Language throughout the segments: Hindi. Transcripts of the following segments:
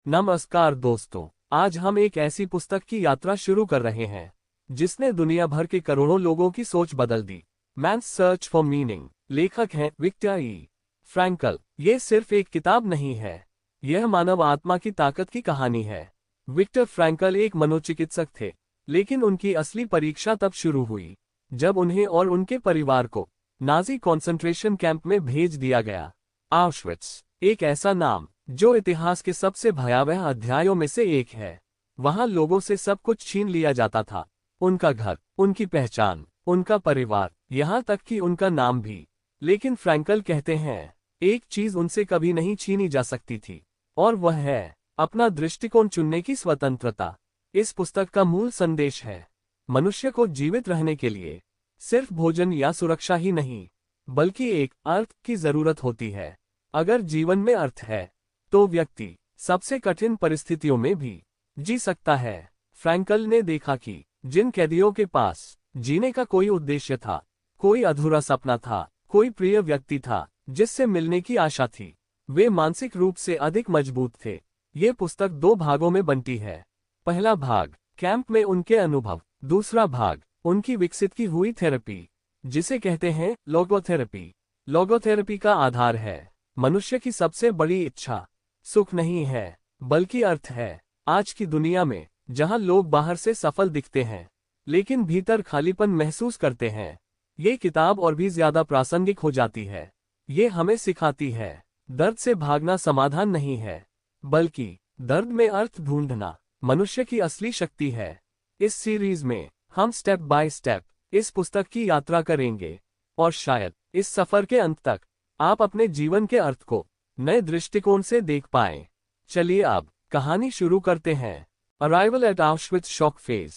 नमस्कार दोस्तों, आज हम एक ऐसी पुस्तक की यात्रा शुरू कर रहे हैं जिसने दुनिया भर के करोड़ों लोगों की सोच बदल दी। Man's search for meaning. लेखक हैं विक्टर ई फ्रैंकल। ये सिर्फ एक किताब नहीं है, यह मानव आत्मा की ताकत की कहानी है। विक्टर फ्रैंकल एक मनोचिकित्सक थे, लेकिन उनकी असली परीक्षा तब शुरू हुई जब उन्हें और उनके परिवार को नाजी कॉन्सेंट्रेशन कैंप में भेज दिया गया। ऑश्विट्ज़, एक ऐसा नाम जो इतिहास के सबसे भयावह अध्यायों में से एक है। वहां लोगों से सब कुछ छीन लिया जाता था, उनका घर, उनकी पहचान, उनका परिवार, यहां तक कि उनका नाम भी। लेकिन फ्रैंकल कहते हैं, एक चीज उनसे कभी नहीं छीनी जा सकती थी, और वह है अपना दृष्टिकोण चुनने की स्वतंत्रता। इस पुस्तक का मूल संदेश है, मनुष्य को जीवित रहने के लिए सिर्फ भोजन या सुरक्षा ही नहीं, बल्कि एक अर्थ की जरूरत होती है। अगर जीवन में अर्थ है तो व्यक्ति सबसे कठिन परिस्थितियों में भी जी सकता है। फ्रैंकल ने देखा कि जिन कैदियों के पास जीने का कोई उद्देश्य था, कोई अधूरा सपना था, कोई प्रिय व्यक्ति था जिससे मिलने की आशा थी, वे मानसिक रूप से अधिक मजबूत थे। ये पुस्तक 2 भागों में बनती है। पहला भाग कैंप में उनके अनुभव, दूसरा भाग उनकी विकसित की हुई थेरेपी, जिसे कहते हैं लोगोथेरेपी। लोगोथेरेपी का आधार है, मनुष्य की सबसे बड़ी इच्छा सुख नहीं है, बल्कि अर्थ है। आज की दुनिया में जहां लोग बाहर से सफल दिखते हैं, लेकिन भीतर खालीपन महसूस करते हैं, ये किताब और भी ज्यादा प्रासंगिक हो जाती है। ये हमें सिखाती है, दर्द से भागना समाधान नहीं है, बल्कि दर्द में अर्थ ढूंढना मनुष्य की असली शक्ति है। इस सीरीज में हम स्टेप बाय स्टेप इस पुस्तक की यात्रा करेंगे, और शायद इस सफर के अंत तक आप अपने जीवन के अर्थ को नए दृष्टिकोण से देख पाएं। चलिए अब कहानी शुरू करते हैं। Arrival at Auschwitz shock phase.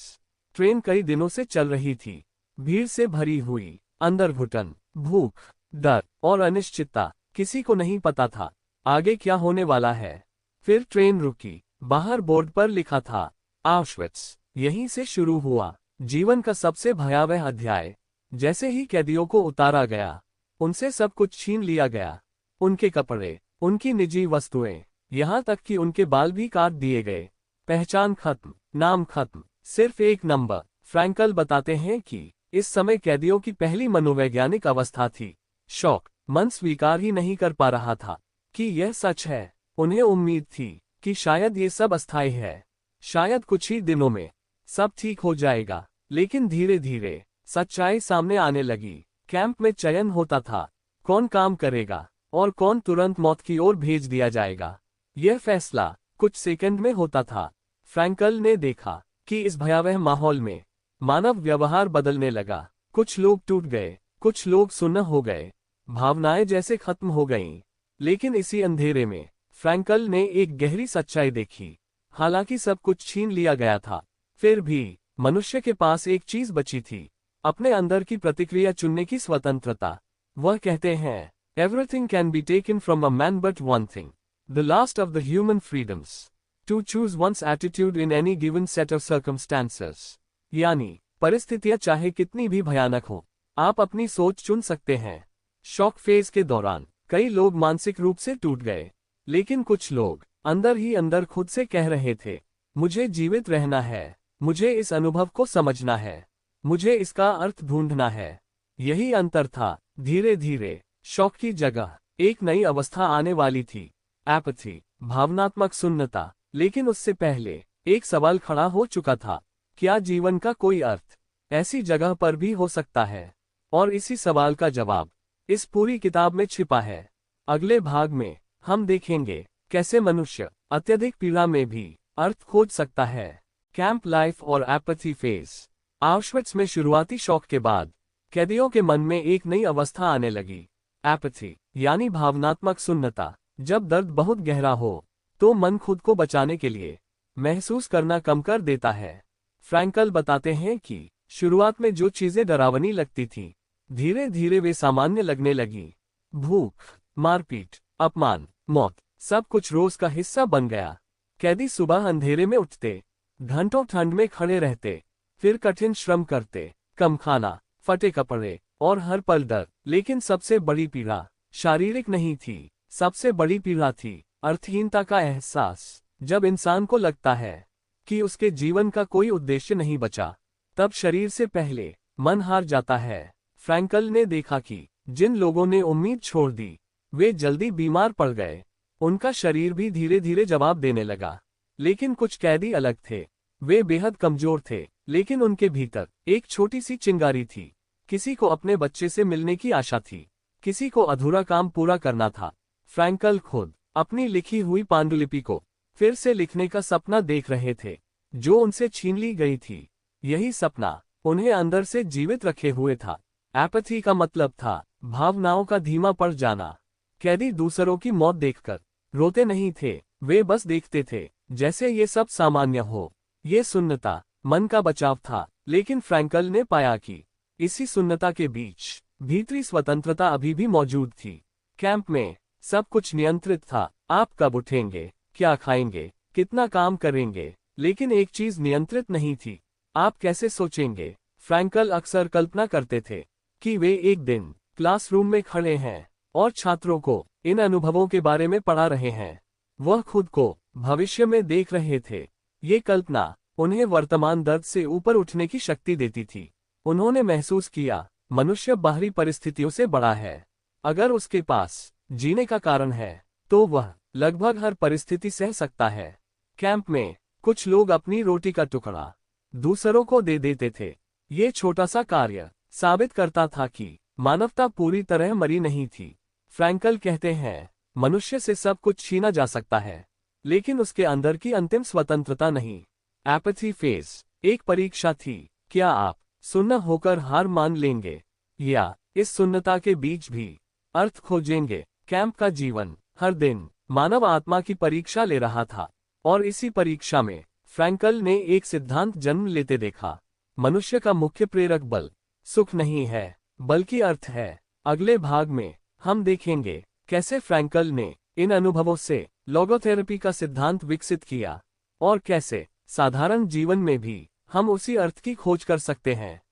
Train कई दिनों से चल रही थी, भीड़ से भरी हुई, अंदर घुटन, भूख, डर और अनिश्चितता। किसी को नहीं पता था आगे क्या होने वाला है। फिर ट्रेन रुकी, बाहर बोर्ड पर लिखा था ऑश्विट्ज़। यहीं से शुरू हुआ जीवन का सबसे भयावह अध्याय। जैसे ही कैदियों को उतारा गया, उनसे सब कुछ छीन लिया गया, उनके कपड़े, उनकी निजी वस्तुएं, यहां तक कि उनके बाल भी काट दिए गए। पहचान खत्म, नाम खत्म, सिर्फ एक नंबर। फ्रैंकल बताते हैं कि इस समय कैदियों की पहली मनोवैज्ञानिक अवस्था थी शॉक। मन स्वीकार ही नहीं कर पा रहा था कि यह सच है। उन्हें उम्मीद थी कि शायद ये सब अस्थायी है, शायद कुछ ही दिनों में सब ठीक हो जाएगा। लेकिन धीरे धीरे सच्चाई सामने आने लगी। कैंप में चयन होता था, कौन काम करेगा और कौन तुरंत मौत की ओर भेज दिया जाएगा। यह फैसला कुछ सेकंड में होता था। फ्रैंकल ने देखा कि इस भयावह माहौल में मानव व्यवहार बदलने लगा। कुछ लोग टूट गए, कुछ लोग सुन्न हो गए, भावनाएं जैसे खत्म हो गईं। लेकिन इसी अंधेरे में फ्रैंकल ने एक गहरी सच्चाई देखी। हालांकि सब कुछ छीन लिया गया था, फिर भी मनुष्य के पास एक चीज बची थी, अपने अंदर की प्रतिक्रिया चुनने की स्वतंत्रता। वह कहते हैं, Everything can be taken from a man but one thing, the last of the human freedoms, to choose one's attitude in any given set of circumstances। यानी परिस्थितियां चाहे कितनी भी भयानक हो, आप अपनी सोच चुन सकते हैं। शॉक फेज के दौरान कई लोग मानसिक रूप से टूट गए, लेकिन कुछ लोग अंदर ही अंदर खुद से कह रहे थे, मुझे जीवित रहना है, मुझे इस अनुभव को समझना है, मुझे इसका अर्थ ढूंढना है। यही अंतर था। धीरे धीरे शॉक की जगह एक नई अवस्था आने वाली थी, एपैथी, भावनात्मक शून्यता। लेकिन उससे पहले एक सवाल खड़ा हो चुका था, क्या जीवन का कोई अर्थ ऐसी जगह पर भी हो सकता है? और इसी सवाल का जवाब इस पूरी किताब में छिपा है। अगले भाग में हम देखेंगे कैसे मनुष्य अत्यधिक पीड़ा में भी अर्थ खोज सकता है। कैंप लाइफ और एपैथी फेज। ऑश्विट्ज़ में शुरुआती शॉक के बाद कैदियों के मन में एक नई अवस्था आने लगी, एपैथी, यानी भावनात्मक शून्यता। जब दर्द बहुत गहरा हो तो मन खुद को बचाने के लिए महसूस करना कम कर देता है। फ्रैंकल बताते हैं कि शुरुआत में जो चीजें डरावनी लगती थीं, धीरे धीरे वे सामान्य लगने लगी। भूख, मारपीट, अपमान, मौत, सब कुछ रोज का हिस्सा बन गया। कैदी सुबह अंधेरे में उठते, घंटों ठंड में खड़े रहते, फिर कठिन श्रम करते, कम खाना, फटे कपड़े और हर पल डर। लेकिन सबसे बड़ी पीड़ा शारीरिक नहीं थी, सबसे बड़ी पीड़ा थी अर्थहीनता का एहसास। जब इंसान को लगता है कि उसके जीवन का कोई उद्देश्य नहीं बचा, तब शरीर से पहले मन हार जाता है। फ्रैंकल ने देखा कि जिन लोगों ने उम्मीद छोड़ दी, वे जल्दी बीमार पड़ गए। उनका शरीर भी धीरे धीरे जवाब देने लगा। लेकिन कुछ कैदी अलग थे। वे बेहद कमजोर थे, लेकिन उनके भीतर एक छोटी सी चिंगारी थी। किसी को अपने बच्चे से मिलने की आशा थी, किसी को अधूरा काम पूरा करना था। फ्रैंकल खुद अपनी लिखी हुई पांडुलिपि को फिर से लिखने का सपना देख रहे थे, जो उनसे छीन ली गई थी। यही सपना उन्हें अंदर से जीवित रखे हुए था। एपैथी का मतलब था भावनाओं का धीमा पड़ जाना। कैदी दूसरों की मौत देखकर रोते नहीं थे, वे बस देखते थे जैसे ये सब सामान्य हो। ये सुन्नता मन का बचाव था, लेकिन फ्रैंकल ने पाया कि इसी सुन्नता के बीच भीतरी स्वतंत्रता अभी भी मौजूद थी। कैंप में सब कुछ नियंत्रित था। आप कब उठेंगे, क्या खाएंगे, कितना काम करेंगे, लेकिन एक चीज नियंत्रित नहीं थी, आप कैसे सोचेंगे। फ्रैंकल अक्सर कल्पना करते थे कि वे एक दिन क्लासरूम में खड़े हैं और छात्रों को इन अनुभवों के बारे में पढ़ा रहे हैं। वह खुद को भविष्य में देख रहे थे। ये कल्पना उन्हें वर्तमान दर्द से ऊपर उठने की शक्ति देती थी। उन्होंने महसूस किया, मनुष्य बाहरी परिस्थितियों से बड़ा है। अगर उसके पास जीने का कारण है, तो वह लगभग हर परिस्थिति सह सकता है। कैंप में कुछ लोग अपनी रोटी का टुकड़ा दूसरों को दे देते थे। ये छोटा सा कार्य साबित करता था कि मानवता पूरी तरह मरी नहीं थी। फ्रैंकल कहते हैं, मनुष्य से सब कुछ छीना जा सकता है, लेकिन उसके अंदर की अंतिम स्वतंत्रता नहीं। एपैथी फेज एक परीक्षा थी। क्या आप सुन्न होकर हार मान लेंगे, या इस सुन्नता के बीच भी अर्थ खोजेंगे। कैंप का जीवन हर दिन मानव आत्मा की परीक्षा ले रहा था, और इसी परीक्षा में फ्रैंकल ने एक सिद्धांत जन्म लेते देखा। मनुष्य का मुख्य प्रेरक बल सुख नहीं है, बल्कि अर्थ है। अगले भाग में हम देखेंगे कैसे फ्रैंकल ने इन अनुभवों से लोगोथेरेपी का सिद्धांत विकसित किया, और कैसे साधारण जीवन में भी हम उसी अर्थ की खोज कर सकते हैं।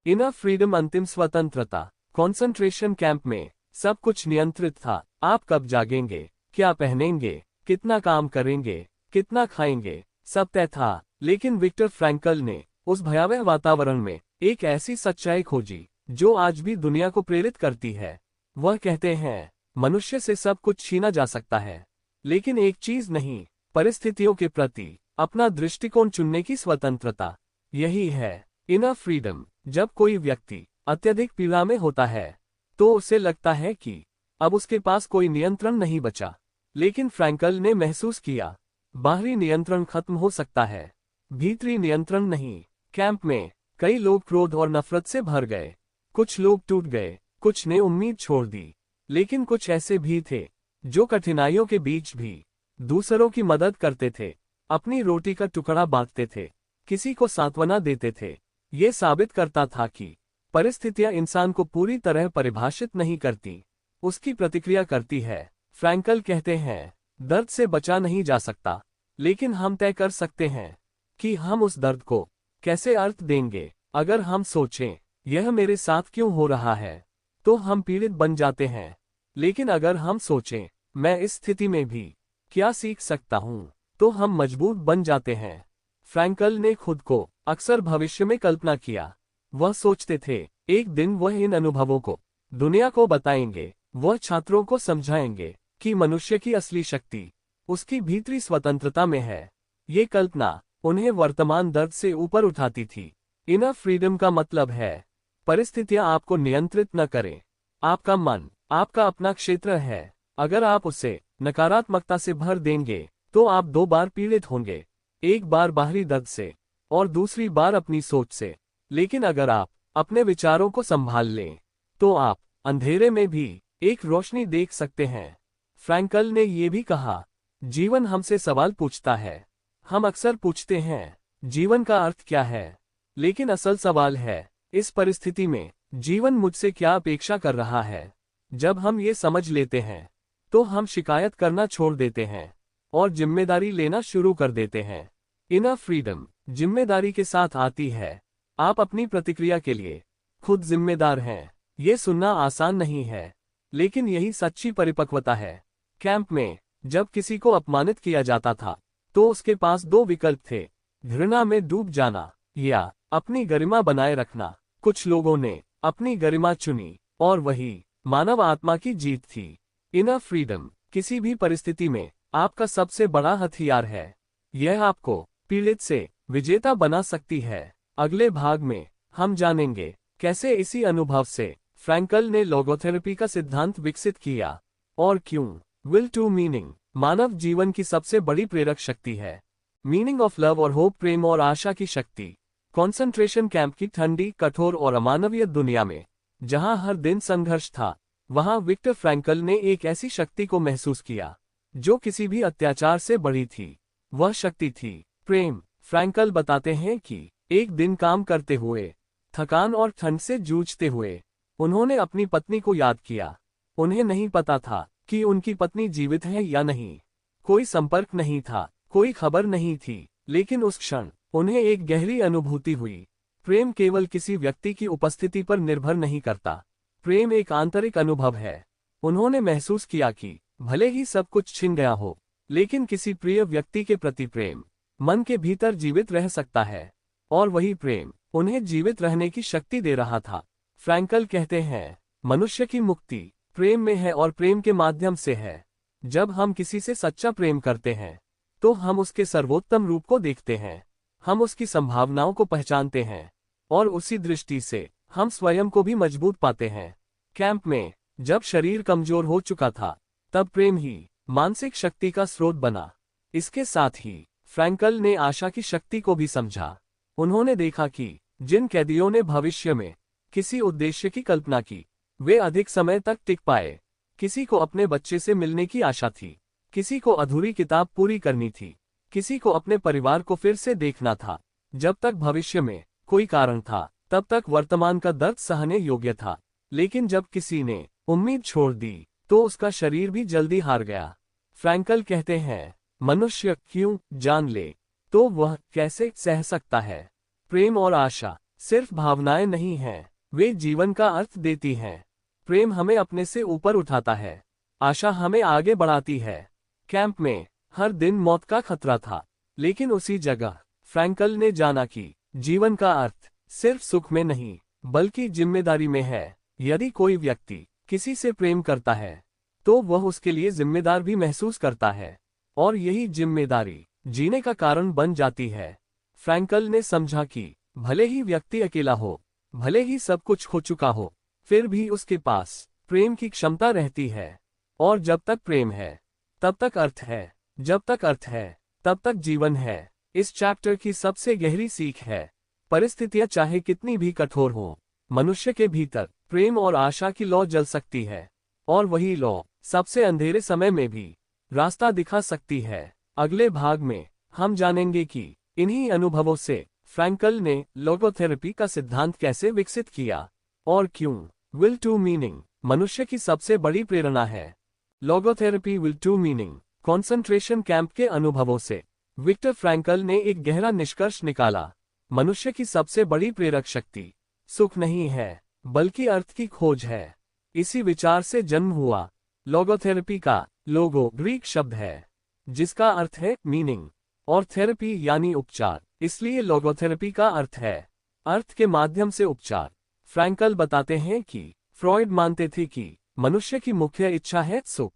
इनर फ्रीडम अंतिम स्वतंत्रता। कॉन्सेंट्रेशन कैंप में सब कुछ नियंत्रित था। आप कब जागेंगे, क्या पहनेंगे, कितना काम करेंगे, कितना खाएंगे, सब तय था। लेकिन विक्टर फ्रैंकल ने उस भयावह वातावरण में एक ऐसी सच्चाई खोजी जो आज भी दुनिया को प्रेरित करती है। वह कहते हैं, मनुष्य से सब कुछ छीना जा सकता है, लेकिन एक चीज नहीं, परिस्थितियों के प्रति अपना दृष्टिकोण चुनने की स्वतंत्रता। यही है इनर फ्रीडम। जब कोई व्यक्ति अत्यधिक पीड़ा में होता है, तो उसे लगता है कि अब उसके पास कोई नियंत्रण नहीं बचा। लेकिन फ्रैंकल ने महसूस किया, बाहरी नियंत्रण खत्म हो सकता है, भीतरी नियंत्रण नहीं। कैंप में कई लोग क्रोध और नफरत से भर गए। कुछ लोग टूट गए, कुछ ने उम्मीद छोड़ दी, लेकिन कुछ ऐसे भी थे जो कठिनाइयों के बीच भी दूसरों की मदद करते थे, अपनी रोटी का टुकड़ा बांटते थे, किसी को सांत्वना देते थे। ये साबित करता था कि परिस्थितियां इंसान को पूरी तरह परिभाषित नहीं करती, उसकी प्रतिक्रिया करती है। फ्रैंकल कहते हैं, दर्द से बचा नहीं जा सकता, लेकिन हम तय कर सकते हैं कि हम उस दर्द को कैसे अर्थ देंगे। अगर हम सोचें, यह मेरे साथ क्यों हो रहा है, तो हम पीड़ित बन जाते हैं। लेकिन अगर हम सोचें, मैं इस स्थिति में भी क्या सीख सकता हूं, तो हम मजबूत बन जाते हैं। फ्रैंकल ने खुद को अक्सर भविष्य में कल्पना किया। वह सोचते थे, एक दिन वह इन अनुभवों को दुनिया को बताएंगे। वह छात्रों को समझाएंगे कि मनुष्य की असली शक्ति उसकी भीतरी स्वतंत्रता में है। ये कल्पना उन्हें वर्तमान दर्द से ऊपर उठाती थी। इनर फ्रीडम का मतलब है, परिस्थितियां आपको नियंत्रित न करें। आपका मन आपका अपना क्षेत्र है। अगर आप उसे नकारात्मकता से भर देंगे, तो आप दो बार पीड़ित होंगे, एक बार बाहरी दर्द से और दूसरी बार अपनी सोच से। लेकिन अगर आप अपने विचारों को संभाल लें, तो आप अंधेरे में भी एक रोशनी देख सकते हैं। फ्रैंकल ने यह भी कहा, जीवन हमसे सवाल पूछता है। हम अक्सर पूछते हैं, जीवन का अर्थ क्या है, लेकिन असल सवाल है, इस परिस्थिति में जीवन मुझसे क्या अपेक्षा कर रहा है। जब हम ये समझ लेते हैं, तो हम शिकायत करना छोड़ देते हैं और जिम्मेदारी लेना शुरू कर देते हैं। इनर फ्रीडम जिम्मेदारी के साथ आती है। आप अपनी प्रतिक्रिया के लिए खुद जिम्मेदार हैं। ये सुनना आसान नहीं है, लेकिन यही सच्ची परिपक्वता है। कैंप में जब किसी को अपमानित किया जाता था, तो उसके पास दो विकल्प थे, घृणा में डूब जाना या अपनी गरिमा बनाए रखना। कुछ लोगों ने अपनी गरिमा चुनी और वही मानव आत्मा की जीत थी। इनर फ्रीडम किसी भी परिस्थिति में आपका सबसे बड़ा हथियार है। यह आपको पीड़ित से विजेता बना सकती है। अगले भाग में हम जानेंगे कैसे इसी अनुभव से फ्रैंकल ने लोगोथेरेपी का सिद्धांत विकसित किया और क्यों विल टू मीनिंग मानव जीवन की सबसे बड़ी प्रेरक शक्ति है। मीनिंग ऑफ लव और होप, प्रेम और आशा की शक्ति। कॉन्सेंट्रेशन कैंप की ठंडी, कठोर और अमानवीय दुनिया में जहां हर दिन संघर्ष था, वहां विक्टर फ्रैंकल ने एक ऐसी शक्ति को महसूस किया जो किसी भी अत्याचार से बड़ी थी। वह शक्ति थी प्रेम। फ्रैंकल बताते हैं कि एक दिन काम करते हुए, थकान और ठंड से जूझते हुए, उन्होंने अपनी पत्नी को याद किया। उन्हें नहीं पता था कि उनकी पत्नी जीवित है या नहीं। कोई संपर्क नहीं था, कोई खबर नहीं थी, लेकिन उस क्षण उन्हें एक गहरी अनुभूति हुई। प्रेम केवल किसी व्यक्ति की उपस्थिति पर निर्भर नहीं करता। प्रेम एक आंतरिक अनुभव है। उन्होंने महसूस किया कि भले ही सब कुछ छिन गया हो, लेकिन किसी प्रिय व्यक्ति के प्रति प्रेम मन के भीतर जीवित रह सकता है और वही प्रेम उन्हें जीवित रहने की शक्ति दे रहा था। फ्रैंकल कहते हैं, मनुष्य की मुक्ति प्रेम में है और प्रेम के माध्यम से है। जब हम किसी से सच्चा प्रेम करते हैं, तो हम उसके सर्वोत्तम रूप को देखते हैं, हम उसकी संभावनाओं को पहचानते हैं और उसी दृष्टि से हम स्वयं को भी मजबूत पाते हैं। कैंप में जब शरीर कमजोर हो चुका था, तब प्रेम ही मानसिक शक्ति का स्रोत बना। इसके साथ ही फ्रैंकल ने आशा की शक्ति को भी समझा। उन्होंने देखा कि जिन कैदियों ने भविष्य में किसी उद्देश्य की कल्पना की, वे अधिक समय तक टिक पाए। किसी को अपने बच्चे से मिलने की आशा थी, किसी को अधूरी किताब पूरी करनी थी, किसी को अपने परिवार को फिर से देखना था। जब तक भविष्य में कोई कारण था, तब तक वर्तमान का दर्द सहने योग्य था। लेकिन जब किसी ने उम्मीद छोड़ दी, तो उसका शरीर भी जल्दी हार गया। फ्रैंकल कहते हैं, मनुष्य क्यों जान ले तो वह कैसे सह सकता है। प्रेम और आशा सिर्फ भावनाएं नहीं हैं, वे जीवन का अर्थ देती हैं। प्रेम हमें अपने से ऊपर उठाता है, आशा हमें आगे बढ़ाती है। कैंप में हर दिन मौत का खतरा था, लेकिन उसी जगह फ्रैंकल ने जाना कि जीवन का अर्थ सिर्फ सुख में नहीं, बल्कि जिम्मेदारी में है। यदि कोई व्यक्ति किसी से प्रेम करता है, तो वह उसके लिए जिम्मेदार भी महसूस करता है, और यही जिम्मेदारी जीने का कारण बन जाती है। फ्रैंकल ने समझा कि भले ही व्यक्ति अकेला हो, भले ही सब कुछ हो चुका हो, फिर भी उसके पास प्रेम की क्षमता रहती है। और जब तक प्रेम है, तब तक अर्थ है। जब तक अर्थ है, तब तक जीवन है। इस चैप्टर की सबसे गहरी सीख है, परिस्थितियां चाहे कितनी भी कठोर हो, मनुष्य के भीतर प्रेम और आशा की लौ जल सकती है, और वही लौ सबसे अंधेरे समय में भी रास्ता दिखा सकती है। अगले भाग में हम जानेंगे कि इन्हीं अनुभवों से फ्रैंकल ने लोगोथेरेपी का सिद्धांत कैसे विकसित किया और क्यों विल टू मीनिंग मनुष्य की सबसे बड़ी प्रेरणा है। Logotherapy will to meaning. Concentration camp के अनुभवों से विक्टर फ्रैंकल ने एक गहरा निष्कर्ष निकाला। मनुष्य की सबसे बड़ी प्रेरक शक्ति सुख नहीं है, बल्कि अर्थ की खोज है। इसी विचार से जन्म हुआ लोगोथेरेपी का। लोगो ग्रीक शब्द है जिसका अर्थ है मीनिंग, और थेरेपी यानी उपचार, इसलिए लोगोथेरेपी का अर्थ है अर्थ के माध्यम से उपचार। फ्रैंकल बताते हैं कि फ्रॉइड मानते थे कि मनुष्य की मुख्य इच्छा है सुख,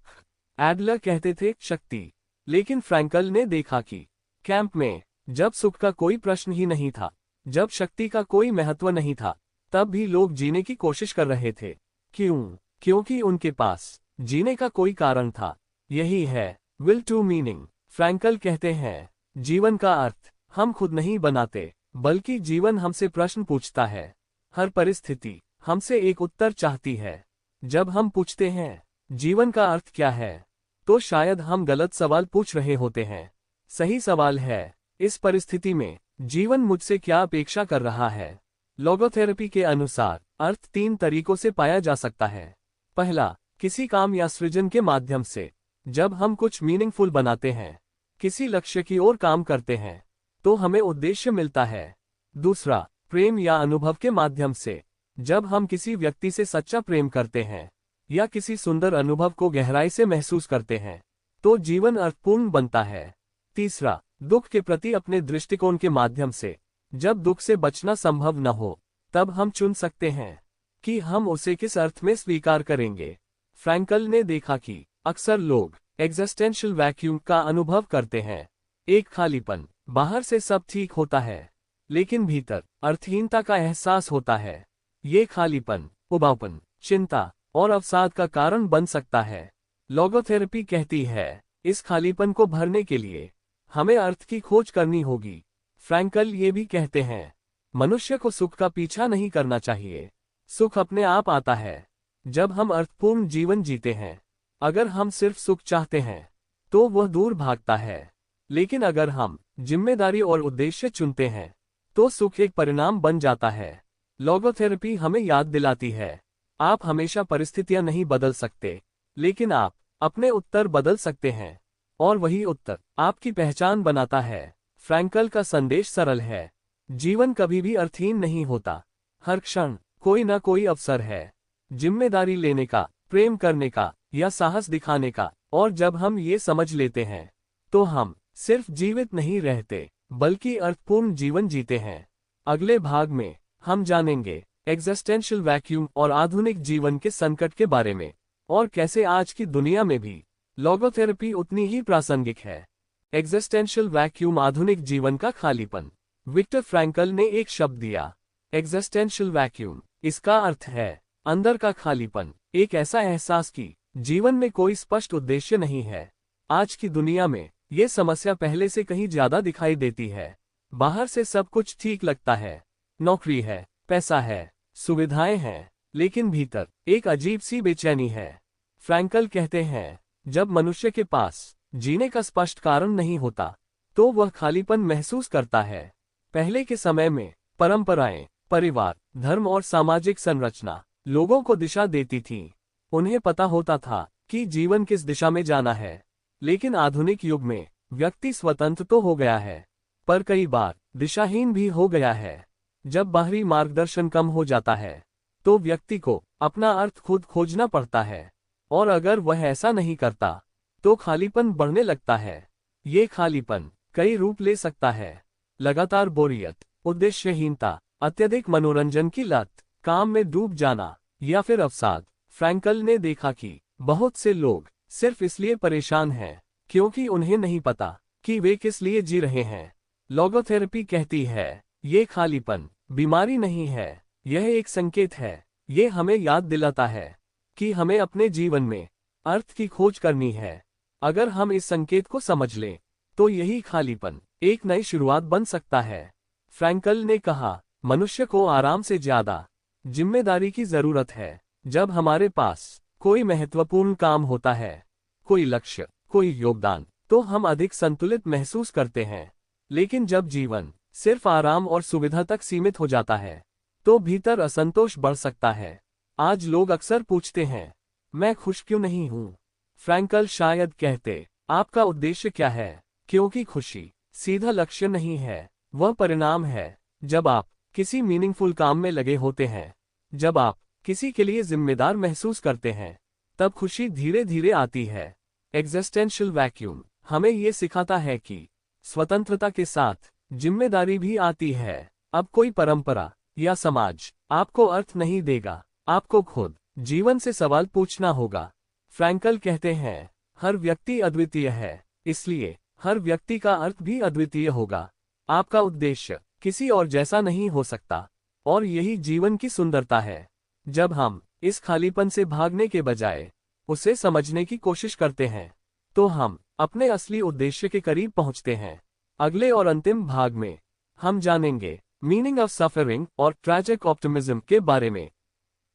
एडलर कहते थे शक्ति, लेकिन फ्रैंकल ने देखा कि कैंप में जब सुख का कोई प्रश्न ही नहीं था, जब शक्ति का कोई महत्व नहीं था, तब भी लोग जीने की कोशिश कर रहे थे। क्यों? क्योंकि उनके पास जीने का कोई कारण था। यही है विल टू मीनिंग। फ्रैंकल कहते हैं, जीवन का अर्थ हम खुद नहीं बनाते, बल्कि जीवन हमसे प्रश्न पूछता है। हर परिस्थिति हमसे एक उत्तर चाहती है। जब हम पूछते हैं जीवन का अर्थ क्या है, तो शायद हम गलत सवाल पूछ रहे होते हैं। सही सवाल है, इस परिस्थिति में जीवन मुझसे क्या अपेक्षा कर रहा है। लोगोथेरेपी के अनुसार अर्थ 3 तरीकों से पाया जा सकता है। पहला, किसी काम या सृजन के माध्यम से। जब हम कुछ मीनिंगफुल बनाते हैं, किसी लक्ष्य की ओर काम करते हैं, तो हमें उद्देश्य मिलता है। दूसरा, प्रेम या अनुभव के माध्यम से। जब हम किसी व्यक्ति से सच्चा प्रेम करते हैं या किसी सुंदर अनुभव को गहराई से महसूस करते हैं, तो जीवन अर्थपूर्ण बनता है। तीसरा, दुख के प्रति अपने दृष्टिकोण के माध्यम से। जब दुख से बचना संभव न हो, तब हम चुन सकते हैं कि हम उसे किस अर्थ में स्वीकार करेंगे। फ्रैंकल ने देखा कि अक्सर लोग एग्जिस्टेंशियल वैक्यूम का अनुभव करते हैं, एक खालीपन। बाहर से सब ठीक होता है, लेकिन भीतर अर्थहीनता का एहसास होता है। ये खालीपन उबाऊपन, चिंता और अवसाद का कारण बन सकता है। लोगोथेरेपी कहती है, इस खालीपन को भरने के लिए हमें अर्थ की खोज करनी होगी। फ्रैंकल ये भी कहते हैं, मनुष्य को सुख का पीछा नहीं करना चाहिए। सुख अपने आप आता है जब हम अर्थपूर्ण जीवन जीते हैं। अगर हम सिर्फ सुख चाहते हैं, तो वह दूर भागता है। लेकिन अगर हम जिम्मेदारी और उद्देश्य चुनते हैं, तो सुख एक परिणाम बन जाता है। लोगोथेरेपी हमें याद दिलाती है, आप हमेशा परिस्थितियां नहीं बदल सकते, लेकिन आप अपने उत्तर बदल सकते हैं, और वही उत्तर आपकी पहचान बनाता है। फ्रैंकल का संदेश सरल है, जीवन कभी भी अर्थहीन नहीं होता। हर क्षण कोई न कोई अवसर है, जिम्मेदारी लेने का, प्रेम करने का या साहस दिखाने का। और जब हम ये समझ लेते हैं, तो हम सिर्फ जीवित नहीं रहते, बल्कि अर्थपूर्ण जीवन जीते हैं। अगले भाग में हम जानेंगे एग्जिस्टेंशियल वैक्यूम और आधुनिक जीवन के संकट के बारे में, और कैसे आज की दुनिया में भी लोगोथेरेपी उतनी ही प्रासंगिक है। एग्जिस्टेंशियल वैक्यूम, आधुनिक जीवन का खालीपन। विक्टर फ्रैंकल ने एक शब्द दिया, एग्जिस्टेंशियल वैक्यूम। इसका अर्थ है अंदर का खालीपन, एक ऐसा एहसास कि जीवन में कोई स्पष्ट उद्देश्य नहीं है। आज की दुनिया में ये समस्या पहले से कहीं ज्यादा दिखाई देती है। बाहर से सब कुछ ठीक लगता है, नौकरी है, पैसा है, सुविधाएं हैं, लेकिन भीतर एक अजीब सी बेचैनी है। फ्रैंकल कहते हैं, जब मनुष्य के पास जीने का स्पष्ट कारण नहीं होता, तो वह खालीपन महसूस करता है। पहले के समय में परंपराएं, परिवार, धर्म और सामाजिक संरचना लोगों को दिशा देती थीं। उन्हें पता होता था कि जीवन किस दिशा में जाना है। लेकिन आधुनिक युग में व्यक्ति स्वतंत्र तो हो गया है, पर कई बार दिशाहीन भी हो गया है। जब बाहरी मार्गदर्शन कम हो जाता है, तो व्यक्ति को अपना अर्थ खुद खोजना पड़ता है, और अगर वह ऐसा नहीं करता, तो खालीपन बढ़ने लगता है। ये खालीपन कई रूप ले सकता है, लगातार बोरियत, उद्देश्यहीनता, अत्यधिक मनोरंजन की लत, काम में डूब जाना, या फिर अवसाद। फ्रैंकल ने देखा कि बहुत से लोग सिर्फ इसलिए परेशान हैं क्योंकि उन्हें नहीं पता कि वे किस लिए जी रहे हैं। लोगोथेरेपी कहती है, ये खालीपन बीमारी नहीं है, यह एक संकेत है। ये हमें याद दिलाता है कि हमें अपने जीवन में अर्थ की खोज करनी है। अगर हम इस संकेत को समझ लें, तो यही खालीपन एक नई शुरुआत बन सकता है। फ्रैंकल ने कहा, मनुष्य को आराम से ज्यादा जिम्मेदारी की जरूरत है। जब हमारे पास कोई महत्वपूर्ण काम होता है, कोई लक्ष्य, कोई योगदान, तो हम अधिक संतुलित महसूस करते हैं। लेकिन जब जीवन सिर्फ आराम और सुविधा तक सीमित हो जाता है, तो भीतर असंतोष बढ़ सकता है। आज लोग अक्सर पूछते हैं, मैं खुश क्यों नहीं हूँ? फ्रैंकल शायद कहते, आपका उद्देश्य क्या है? क्योंकि खुशी सीधा लक्ष्य नहीं है, वह परिणाम है। जब आप किसी मीनिंगफुल काम में लगे होते हैं, जब आप किसी के लिए जिम्मेदार महसूस करते हैं, तब खुशी धीरे धीरे आती है। एग्जिस्टेंशियल वैक्यूम हमें ये सिखाता है कि स्वतंत्रता के साथ जिम्मेदारी भी आती है। अब कोई परंपरा या समाज आपको अर्थ नहीं देगा, आपको खुद जीवन से सवाल पूछना होगा। फ्रैंकल कहते हैं, हर व्यक्ति अद्वितीय है, इसलिए हर व्यक्ति का अर्थ भी अद्वितीय होगा। आपका उद्देश्य किसी और जैसा नहीं हो सकता, और यही जीवन की सुंदरता है। जब हम इस खालीपन से भागने के बजाय उसे समझने की कोशिश करते हैं, तो हम अपने असली उद्देश्य के करीब पहुंचते हैं। अगले और अंतिम भाग में हम जानेंगे मीनिंग ऑफ सफरिंग और ट्रैजिक ऑप्टिमिज्म के बारे में,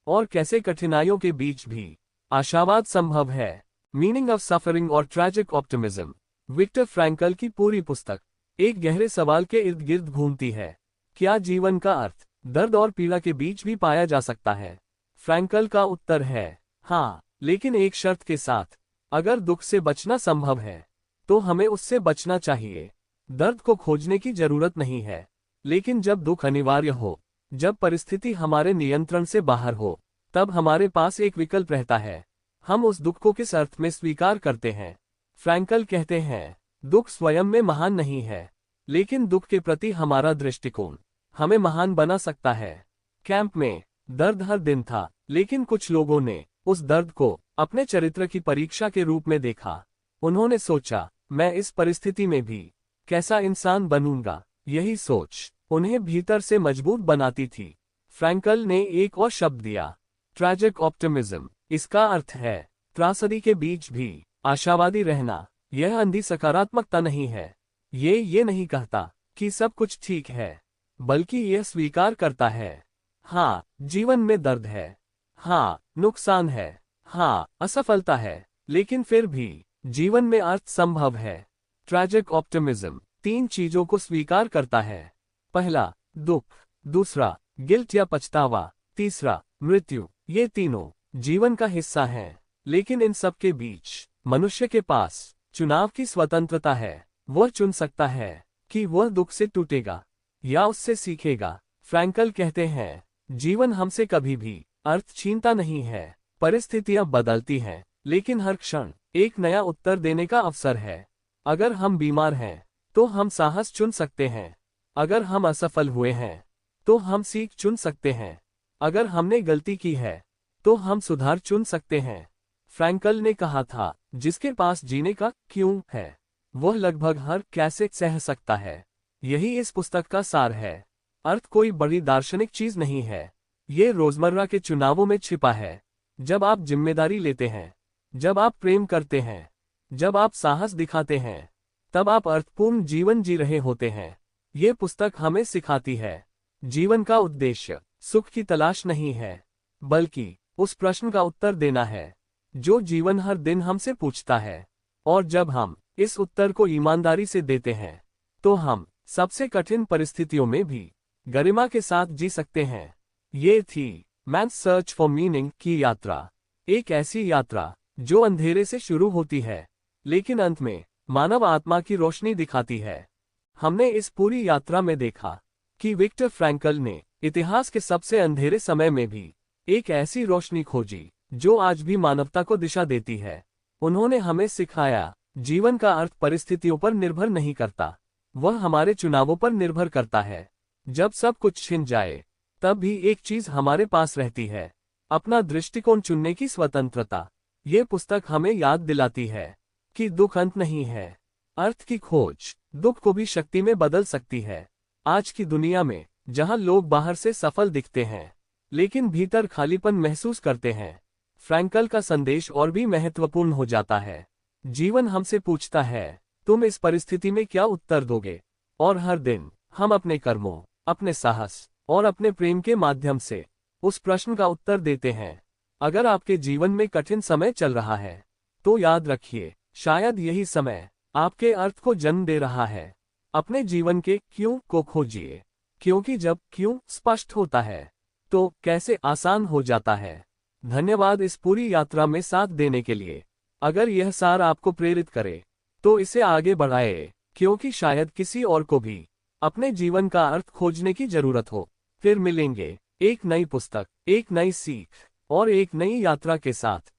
और कैसे कठिनाइयों के बीच भी आशावाद संभव है। मीनिंग ऑफ सफरिंग और ट्रैजिक ऑप्टिमिज्म, विक्टर फ्रैंकल की पूरी पुस्तक एक गहरे सवाल के इर्द गिर्द घूमती है। क्या जीवन का अर्थ दर्द और पीड़ा के बीच भी पाया जा सकता है? फ्रैंकल का उत्तर है हाँ, लेकिन एक शर्त के साथ। अगर दुख से बचना संभव है, तो हमें उससे बचना चाहिए। दर्द को खोजने की जरूरत नहीं है, लेकिन जब दुख अनिवार्य हो, जब परिस्थिति हमारे नियंत्रण से बाहर हो, तब हमारे पास एक विकल्प रहता है। हम उस दुख को किस अर्थ में स्वीकार करते हैं? फ्रैंकल कहते हैं, दुख स्वयं में महान नहीं है, लेकिन दुख के प्रति हमारा दृष्टिकोण हमें महान बना सकता है। कैंप में दर्द हर दिन था, लेकिन कुछ लोगों ने उस दर्द को अपने चरित्र की परीक्षा के रूप में देखा। उन्होंने सोचा, मैं इस परिस्थिति में भी कैसा इंसान बनूंगा। यही सोच उन्हें भीतर से मजबूत बनाती थी। फ्रैंकल ने एक और शब्द दिया, ट्रैजिक ऑप्टिमिज्म। इसका अर्थ है त्रासदी के बीच भी आशावादी रहना। यह अंधी सकारात्मकता नहीं है। ये नहीं कहता कि सब कुछ ठीक है, बल्कि यह स्वीकार करता है, हाँ, जीवन में दर्द है, हाँ, नुकसान है, हाँ, असफलता है, लेकिन फिर भी जीवन में अर्थ संभव है। ट्रैजिक ऑप्टिमिज्म 3 चीजों को स्वीकार करता है। पहला, दुख। दूसरा, गिल्ट या पछतावा। तीसरा, मृत्यु। ये तीनों जीवन का हिस्सा हैं, लेकिन इन सब के बीच मनुष्य के पास चुनाव की स्वतंत्रता है। वह चुन सकता है कि वह दुख से टूटेगा या उससे सीखेगा। फ्रैंकल कहते हैं, जीवन हमसे कभी भी अर्थ छीनता नहीं है। परिस्थितियां बदलती हैं, लेकिन हर क्षण एक नया उत्तर देने का अवसर है। अगर हम बीमार हैं, तो हम साहस चुन सकते हैं। अगर हम असफल हुए हैं, तो हम सीख चुन सकते हैं। अगर हमने गलती की है, तो हम सुधार चुन सकते हैं। फ्रैंकल ने कहा था, जिसके पास जीने का क्यों है, वह लगभग हर कैसे सह सकता है। यही इस पुस्तक का सार है। अर्थ कोई बड़ी दार्शनिक चीज नहीं है, ये रोजमर्रा के चुनावों में छिपा है। जब आप जिम्मेदारी लेते हैं, जब आप प्रेम करते हैं, जब आप साहस दिखाते हैं, तब आप अर्थपूर्ण जीवन जी रहे होते हैं। ये पुस्तक हमें सिखाती है, जीवन का उद्देश्य सुख की तलाश नहीं है, बल्कि उस प्रश्न का उत्तर देना है जो जीवन हर दिन हमसे पूछता है। और जब हम इस उत्तर को ईमानदारी से देते हैं, तो हम सबसे कठिन परिस्थितियों में भी गरिमा के साथ जी सकते हैं। ये थी मैन्स सर्च फॉर मीनिंग की यात्रा। एक ऐसी यात्रा जो अंधेरे से शुरू होती है, लेकिन अंत में मानव आत्मा की रोशनी दिखाती है। हमने इस पूरी यात्रा में देखा कि विक्टर फ्रैंकल ने इतिहास के सबसे अंधेरे समय में भी एक ऐसी रोशनी खोजी जो आज भी मानवता को दिशा देती है। उन्होंने हमें सिखाया, जीवन का अर्थ परिस्थितियों पर निर्भर नहीं करता, वह हमारे चुनावों पर निर्भर करता है। जब सब कुछ छिन जाए, तब भी एक चीज हमारे पास रहती है, अपना दृष्टिकोण चुनने की स्वतंत्रता। ये पुस्तक हमें याद दिलाती है कि दुख अंत नहीं है, अर्थ की खोज दुख को भी शक्ति में बदल सकती है। आज की दुनिया में जहां लोग बाहर से सफल दिखते हैं, लेकिन भीतर खालीपन महसूस करते हैं, फ्रैंकल का संदेश और भी महत्वपूर्ण हो जाता है। जीवन हमसे पूछता है, तुम इस परिस्थिति में क्या उत्तर दोगे? और हर दिन हम अपने कर्मों, अपने साहस और अपने प्रेम के माध्यम से उस प्रश्न का उत्तर देते हैं। अगर आपके जीवन में कठिन समय चल रहा है, तो याद रखिए, शायद यही समय आपके अर्थ को जन्म दे रहा है। अपने जीवन के क्यों को खोजिए, क्योंकि जब क्यों स्पष्ट होता है, तो कैसे आसान हो जाता है। धन्यवाद इस पूरी यात्रा में साथ देने के लिए। अगर यह सार आपको प्रेरित करे, तो इसे आगे बढ़ाए, क्योंकि शायद किसी और को भी अपने जीवन का अर्थ खोजने की जरूरत हो। फिर मिलेंगे एक नई पुस्तक, एक नई सीख और एक नई यात्रा के साथ।